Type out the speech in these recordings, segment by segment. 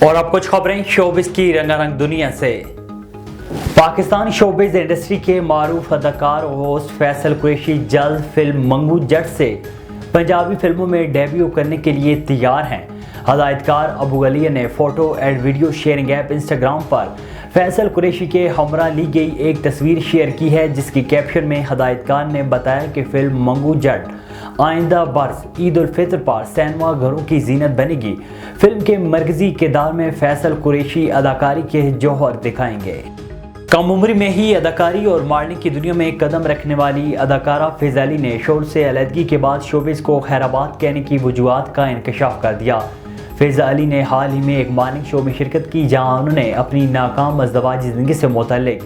और अब कुछ खबरें शोबिस की रंगारंग दुनिया से। पाकिस्तानी शोबिस इंडस्ट्री के मारूफ अदाकार और होस्ट फैसल कुरैशी जल्द फिल्म मंगू जट से पंजाबी फिल्मों में डेब्यू करने के लिए तैयार हैं। हदायतकार अबू अली ने photo and video sharing app Instagram पर फैसल कुरैशी के हमरा ली गई एक तस्वीर शेयर की है, जिसकी कैप्शन में हदायतकार ने बताया कि फिल्म मंगू जट आइंदा बरस ईद उल फितर पर सिनेमा घरों की जीनत बनेगी। फिल्म के मरकजी किरदार में फैसल कुरैशी अदाकारी के जौहर दिखाएंगे। कम उम्र में ही अदाकारी और मॉडलिंग की दुनिया में कदम रखने वाली अदाकारा फ़िज़ा अली ने शोर से अलहदगी के बाद शोबिस को खैराबाद कहने की वजूहात का इंकशाफ कर दिया। फ़िज़ा अली ने हाल ही में एक मॉर्निंग शो में शिरकत की, जहां उन्होंने अपनी नाकाम अज़दवाजी ज़िंदगी से मुतल्लिक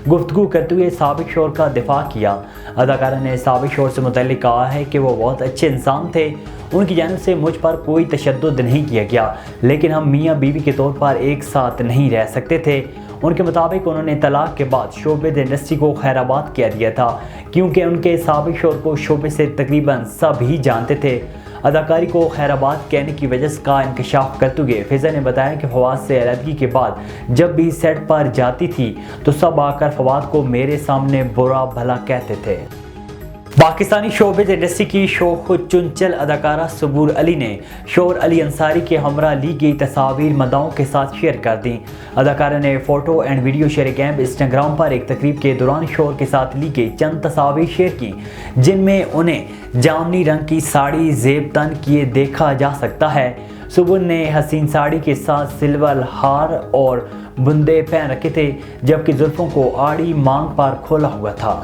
गुफ्तगू करते हुए साबिक शोर का दिफा किया। अदाकारा ने साबिक शोर से मुतल्लिक कहा है कि वो बहुत अच्छे इंसान थे, उनकी जानिब से मुझ पर कोई तशद्दुद नहीं किया गया, लेकिन हम मियाँ बीवी के तौर पर एक साथ नहीं रह सकते थे। उनके मुताबिक उन्होंने तलाक के बाद शोबिस इंडस्ट्री को खैराबाद कह दिया था, क्योंकि उनके साबिक शोर को शोबिस से तकरीबन सब ही जानते थे। अदाकारी को खैराबाद कहने की वजह का इंकशाफ करते हुए फ़िज़ा ने बताया कि फवाद से अलहदगी के बाद जब भी सेट पर जाती थी तो सब आकर फवाद को मेरे सामने बुरा भला कहते थे। पाकिस्तानी शोबिस इंडस्ट्री की शोख चुंचल अदाकारा सबूर अली ने शोर अली अंसारी के हमरा ली गई तस्वीर मदाओं के साथ शेयर कर दी। अदाकारा ने photo and video sharing app Instagram पर एक तकरीब के दौरान शोर के साथ ली गई चंद तस्वीर शेयर की, जिनमें उन्हें जामनी रंग की साड़ी जेब तन किए देखा जा सकता है। सबूर ने हसीन साड़ी के साथ सिल्वर हार और बुंदे पहन रखे थे, जबकि जुल्फों को आड़ी मांग पर खोला हुआ था।